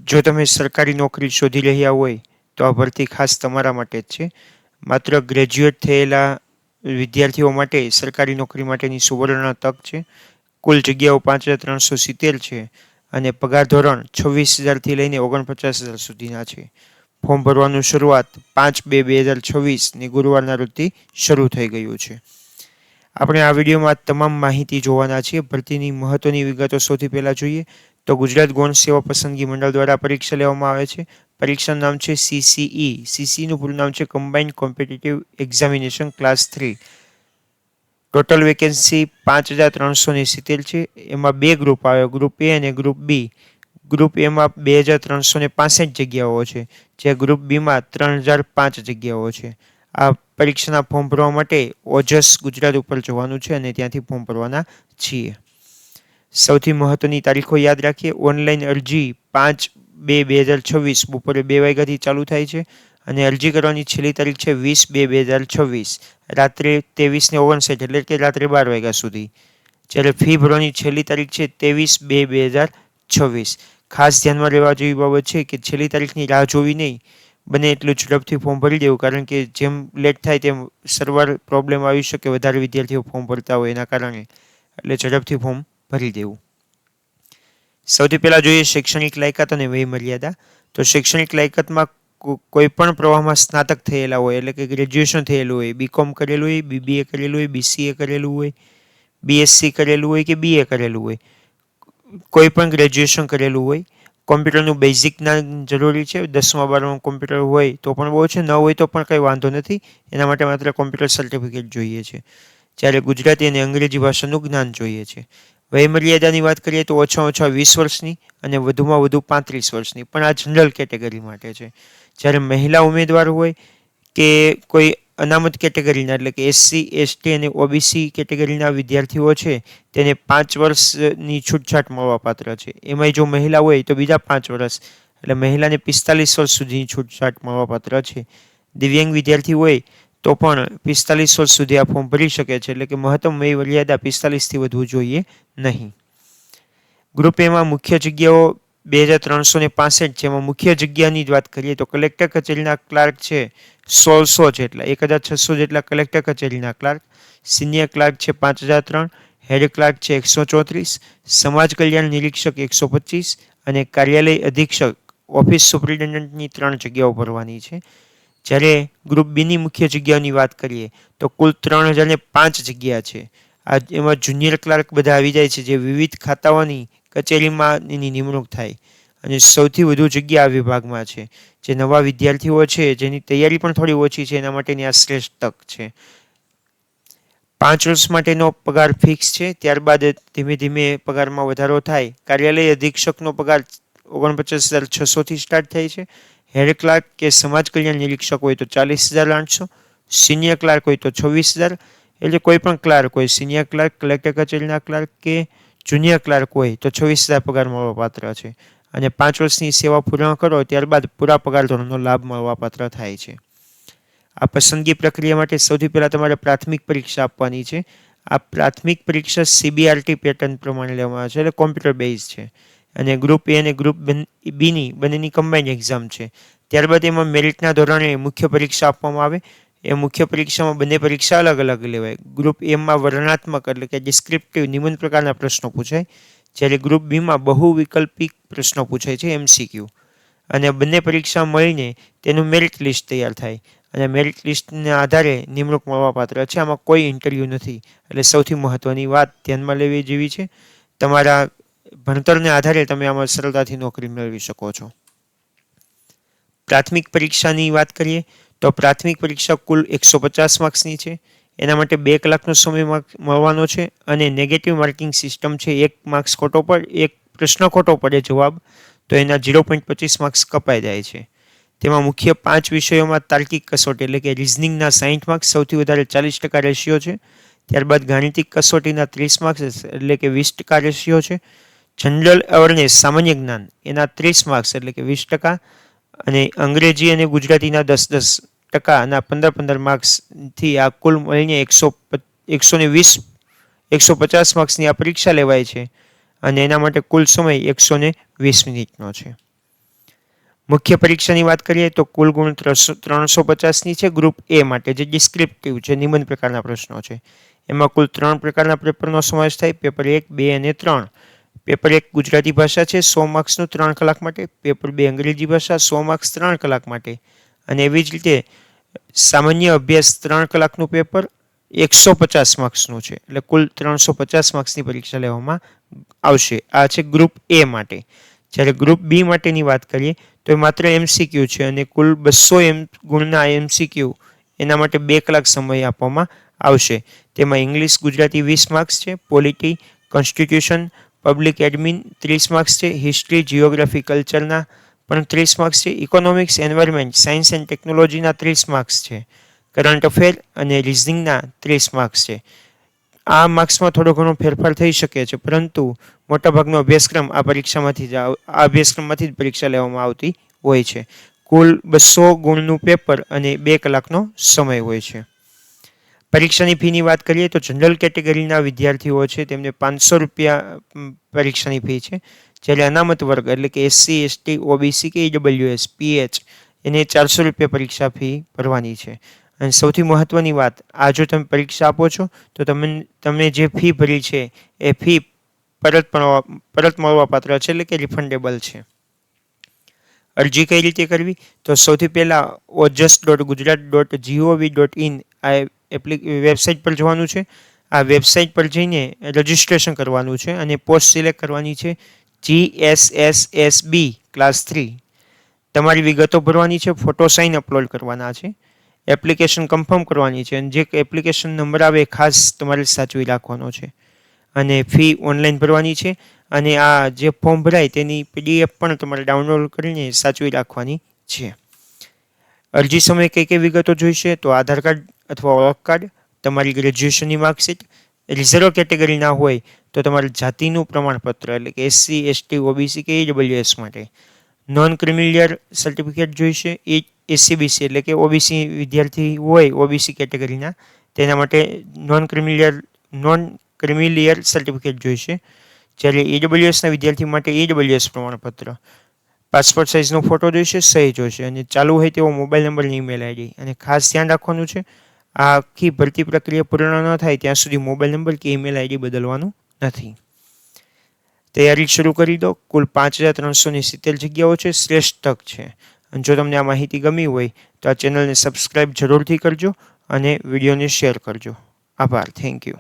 જો તમે સરકારી નોકરી શોધી રહ્યા હોય તો આ ભરતી ખાસ તમારા માટે જ છે. માત્ર ગ્રેજ્યુએટ થયેલા વિદ્યાર્થીઓ માટે સરકારી નોકરી માટેની સુવર્ણ તક છે. કુલ જગ્યાઓ 5370 છે અને પગાર ધોરણ 26,000થી લઈને 49,000 સુધીના છે. ફોર્મ ભરવાનું શરૂઆત 5/2/2026 ની ગુરુવારના રોજથી શરૂ થઈ ગયું છે. આપણે આ વિડીયોમાં તમામ માહિતી જોવાના છીએ. ભરતીની મહત્વની વિગતો સૌથી પહેલા જોઈએ તો ગુજરાત ગૌણ સેવા પસંદગી મંડળ દ્વારા પરીક્ષા લેવામાં આવે છે. પરીક્ષાનું નામ છે CCE. CCEનું પૂરું નામ છે combined competitive examination class 3. Total vacancy 5,370 છે. એમાં બે ગ્રુપ આવે, ગ્રુપ એ અને ગ્રુપ બી. ગ્રુપ એમાં 2,365 જગ્યાઓ છે, જે ગ્રુપ બીમાં 3,005 જગ્યાઓ છે. આ પરીક્ષાના ફોર્મ ભરવા માટે ઓજસ ગુજરાત ઉપર જવાનું છે અને ત્યાંથી ફોર્મ ભરવાના છીએ. સૌથી મહત્વની તારીખો યાદ રાખીએ. ઓનલાઈન અરજી 5/2/2026 બપોરે 2 વાગ્યાથી ચાલુ થાય છે અને અરજી કરવાની છેલ્લી તારીખ છે 20/2/2026 રાત્રે 23:59 એટલે કે રાત્રે 12 વાગ્યા સુધી. જ્યારે ફી ભરવાની છેલ્લી તારીખ છે 23/2/2026. ખાસ ધ્યાનમાં લેવા જેવી બાબત છે કે છેલ્લી તારીખની રાહ જોવી નહીં, બને એટલું ઝડપથી ફોર્મ ભરી દેવું, કારણ કે જેમ લેટ થાય તેમ સર્વર પ્રોબ્લેમ આવી શકે, વધારે વિદ્યાર્થીઓ ફોર્મ ભરતા હોય એના કારણે, એટલે ઝડપથી ફોર્મ ભરી દેવું. સૌથી પહેલાં જોઈએ શૈક્ષણિક લાયકાત અને વય મર્યાદા. તો શૈક્ષણિક લાયકાતમાં કોઈ પણ પ્રવાહમાં સ્નાતક થયેલા હોય, એટલે કે ગ્રેજ્યુએશન થયેલું હોય, BCom કરેલું હોય, BBA કરેલું હોય, BCA કરેલું હોય, BSc કરેલું હોય કે BA કરેલું હોય, કોઈ પણ ગ્રેજ્યુએશન કરેલું હોય. કોમ્પ્યુટરનું બેઝિક જ્ઞાન જરૂરી છે. 10મા-12માં કોમ્પ્યુટર હોય તો પણ બહુ છે, ન હોય તો પણ કંઈ વાંધો નથી. એના માટે માત્ર કોમ્પ્યુટર સર્ટિફિકેટ જોઈએ છે. જ્યારે ગુજરાતી અને અંગ્રેજી ભાષાનું જ્ઞાન જોઈએ છે. વયમર્યાદાની વાત કરીએ તો ઓછામાં ઓછા 20 વર્ષની અને વધુમાં વધુ 35 વર્ષની, પણ આ જનરલ કેટેગરી માટે છે. જ્યારે મહિલા ઉમેદવાર હોય કે કોઈ અનામત કેટેગરીના, એટલે કે SC, ST અને OBC કેટેગરીના વિદ્યાર્થીઓ છે, તેને 5 વર્ષની છૂટછાટ મળવાપાત્ર છે. એમાંય જો મહિલા હોય તો બીજા 5 વર્ષ, એટલે મહિલાને 45 વર્ષ સુધીની છૂટછાટ મળવાપાત્ર છે. દિવ્યાંગ વિદ્યાર્થી હોય તો પણ 45 વર્ષ સુધી આ ફોર્મ ભરી શકે છે, એટલે કે મહત્તમ વય મર્યાદા 45થી વધવું જોઈએ નહીં. ગ્રુપ એમાં મુખ્ય જગ્યાઓ 2,365 છે. એમાં મુખ્ય જગ્યાની જ વાત કરીએ તો કલેક્ટર કચેરીના ક્લાર્ક છે 1,600 જેટલા, 1,600 જેટલા કલેક્ટર કચેરીના ક્લાર્ક. સિનિયર ક્લાર્ક છે 5,003, હેડ ક્લાર્ક છે 134, સમાજ કલ્યાણ નિરીક્ષક 125 અને કાર્યાલય અધિક્ષક ઓફિસ સુપ્રિન્ટેન્ડન્ટની 3 જગ્યાઓ ભરવાની છે. જ્યારે ગ્રુપ બીની મુખ્ય જગ્યાઓની વાત કરીએ તો કુલ 3,005 જગ્યા છે. એમાં જુનિયર ક્લાર્ક બધા આવી જાય છે, જે વિવિધ ખાતાઓની કચેરીમાં એની નિમણૂક થાય, અને સૌથી વધુ જગ્યા આ વિભાગમાં છે. જે નવા વિદ્યાર્થીઓ છે, જેની તૈયારી પણ થોડી ઓછી છે, એના માટેની આ શ્રેષ્ઠ તક છે. 5 વર્ષ માટેનો પગાર ફિક્સ છે. ત્યારબાદ ધીમે ધીમે પગારમાં વધારો થાય. કાર્યાલય અધિક્ષકનો પગાર 49,600થી સ્ટાર્ટ થાય છે. હેડ ક્લાર્ક કે સમાજ કલ્યાણ નિરીક્ષક હોય તો 40,800, સિનિયર ક્લાર્ક હોય તો 26,000. એટલે કોઈ પણ ક્લાર્ક હોય, સિનિયર ક્લાર્ક, કલેક્ટર કચેરીના ક્લાર્ક કે જુનિયર ક્લાર્ક હોય તો 26,000 પગાર મળવાપાત્ર છે. અને 5 વર્ષની સેવા પૂર્ણ કરો ત્યારબાદ પૂરા પગાર ધોરણનો લાભ મળવાપાત્ર થાય છે. આ પસંદગી પ્રક્રિયા માટે સૌથી પહેલાં તમારે પ્રાથમિક પરીક્ષા આપવાની છે. આ પ્રાથમિક પરીક્ષા CBRT પેટર્ન પ્રમાણે લેવામાં આવે છે, એટલે કોમ્પ્યુટર બેઝ છે. અને ગ્રુપ એ અને ગ્રુપ બીની બંનેની કમ્બાઇન્ડ એક્ઝામ છે. ત્યારબાદ એમાં મેરિટના ધોરણે મુખ્ય પરીક્ષા આપવામાં આવે. એ મુખ્ય પરીક્ષામાં બંને પરીક્ષા અલગ અલગ લેવાય. ગ્રુપ એમાં વર્ણનાત્મક, એટલે કે ડિસ્ક્રિપ્ટિવ નિબંધ પ્રકારના પ્રશ્નો પૂછાય, જ્યારે ગ્રુપ બીમાં બહુ વિકલ્પિક પ્રશ્નો પૂછાય છે, MCQ. અને બંને પરીક્ષા મળીને તેનું મેરિટ લિસ્ટ તૈયાર થાય, અને મેરિટ લિસ્ટના આધારે નિમણૂક મળવાપાત્ર છે. આમાં કોઈ ઇન્ટરવ્યૂ નથી. એટલે સૌથી મહત્ત્વની વાત ધ્યાનમાં લેવી જેવી છે. તમારા ભણતરને આધારે તમે આમાં સરળતાથી નોકરી મેળવી શકો છો. પ્રાથમિક પરીક્ષાની વાત કરીએ તો પ્રાથમિક પરીક્ષા કુલ 150 માર્ક્સની છે. એના માટે 2 કલાકનો સમય મળવાનો છે અને નેગેટિવ માર્કિંગ સિસ્ટમ છે. 1 માર્ક્સ ખોટો પડે, 1 પ્રશ્ન ખોટો પડે જવાબ, તો એના 0.25 માર્ક્સ કપાઈ જાય છે. તેમાં મુખ્ય 5 વિષયોમાં તાર્કિક કસોટી, એટલે કે રિઝનિંગના 60 માર્ક્સ, સૌથી વધારે 40% રેશિયો છે. ત્યારબાદ ગાણિતિક કસોટીના 30 માર્ક્સ, એટલે કે 20% રેશિયો છે. જનરલ અવેરનેસ, સામાન્ય જ્ઞાન, એના 30 માર્ક્સ, એટલે કે 20%. અને અંગ્રેજી અને ગુજરાતીના 10% ના 15 માર્ક્સથી આ કુલ મળીને 150 માર્ક્સની આ પરીક્ષા લેવાય છે. અને એના માટે કુલ સમય 120 મિનિટનો છે. મુખ્ય પરીક્ષાની વાત કરીએ તો કુલ ગુણ 350ની છે ગ્રુપ એ માટે, જે ડિસ્ક્રિપ્ટિવ છે, નિબંધ પ્રકારના પ્રશ્નો છે. એમાં કુલ 3 પ્રકારના પેપરનો સમાવેશ થાય, પેપર 1, 2 અને 3. પેપર 1 ગુજરાતી ભાષા છે 100 માર્ક્સનું 3 કલાક માટે, પેપર 2 અંગ્રેજી ભાષા 100 માર્ક્સ 3 કલાક માટે, અને એવી જ રીતે સામાન્ય અભ્યાસ 3 કલાકનું પેપર 150 માર્ક્સનું છે. એટલે કુલ 350 માર્ક્સની પરીક્ષા લેવામાં આવશે. આ છે ગ્રુપ એ માટે. જ્યારે ગ્રુપ બી માટેની વાત કરીએ તો એ માત્ર એમસીક્યુ છે અને કુલ 200 ગુણના એમસીક્યુ એના માટે 2 કલાક સમય આપવામાં આવશે. તેમાં ઇંગ્લિશ ગુજરાતી 20 માર્ક્સ છે, polity, constitution, public admin 30 marks છે, હિસ્ટ્રી, જિયોગ્રાફી, કલ્ચરના પણ 30 માર્ક્સ છે, ઇકોનોમિક્સ, એન્વાયરમેન્ટ, સાયન્સ એન્ડ ટેકનોલોજીના 30 માર્ક્સ છે, કરંટ અફેર અને રિઝનિંગના 30 માર્ક્સ છે. આ માર્ક્સમાં થોડો ઘણો ફેરફાર થઈ શકે છે, પરંતુ મોટાભાગનો અભ્યાસક્રમ આ અભ્યાસક્રમમાંથી જ પરીક્ષા લેવામાં આવતી હોય છે. કુલ 200 ગુણનું પેપર અને 2 કલાકનો સમય હોય છે. પરીક્ષાની ફીની વાત કરીએ તો જનરલ કેટેગરીના વિદ્યાર્થીઓ છે તેમને 500 રૂપિયા પરીક્ષાની ફી છે. જ્યારે અનામત વર્ગ એટલે કે એસસી, એસટી, ઓબીસી કે ઈડબ્લ્યુએસ, પીએચ એને 400 રૂપિયા પરીક્ષા ફી ભરવાની છે. અને સૌથી મહત્વની વાત, આ જો તમે પરીક્ષા આપો છો તો તમે જે ફી ભરી છે એ ફી પરત મળવાપાત્ર છે, એટલે કે રિફંડેબલ છે. અરજી કઈ રીતે કરવી તો સૌથી પહેલાં ojas.gujarat.gov.in આ વેબસાઇટ પર જવાનું છે. આ વેબસાઇટ પર જઈને રજિસ્ટ્રેશન કરવાનું છે અને પોસ્ટ સિલેક્ટ કરવાની છે GSSSB ક્લાસ 3. તમારી વિગતો ભરવાની છે, ફોટો સાઇન અપલોડ કરવાના છે, એપ્લિકેશન કન્ફર્મ કરવાની છે અને જે એપ્લિકેશન નંબર આવે ખાસ તમારે સાચવી રાખવાનો છે. અને ફી ઓનલાઈન ભરવાની છે અને આ જે ફોર્મ ભરાય તેની પીડીએફ પણ તમારે ડાઉનલોડ કરીને સાચવી રાખવાની છે. અરજી સમયે કઈ કઈ વિગતો જોઈશે તો આધાર કાર્ડ અથવા ઓળખ કાર્ડ, તમારી ગ્રેજ્યુએશનની માર્કશીટ, રિઝર્વ કેટેગરીના હોય તો તમારે જાતિનું પ્રમાણપત્ર એટલે કે એસસી, એસટી, ઓબીસી કે ઈડબ્લ્યુએસ માટે, નોન ક્રિમિલિયર સર્ટિફિકેટ જોઈશે, એસસીબીસી એટલે કે ઓબીસી વિદ્યાર્થી હોય ઓબીસી કેટેગરીના તેના માટે નોન ક્રિમિલિયર સર્ટિફિકેટ જોઈશે. જ્યારે ઈડબ્લ્યુએસના વિદ્યાર્થી માટે ઈડબ્લ્યુએસ પ્રમાણપત્ર, પાસપોર્ટ સાઇઝનો ફોટો જોઈશે, સહી જોઈશે અને ચાલુ હોય તેવો મોબાઈલ નંબર અને ઈમેલ આઈડી. અને ખાસ ધ્યાન રાખવાનું છે, આ આખી ભરતી પ્રક્રિયા પૂર્ણ ન થાય ત્યાં સુધી મોબાઈલ નંબર કે ઈમેલ આઈડી બદલવાનું નથી. તૈયારી શરૂ કરી દો. કુલ 5370 જગ્યાઓ છે, શ્રેષ્ઠ તક છે. અને જો તમને આ માહિતી ગમી હોય તો આ ચેનલને સબસ્ક્રાઈબ જરૂરથી કરજો અને વિડીયોને શેર કરજો. આભાર. Thank you.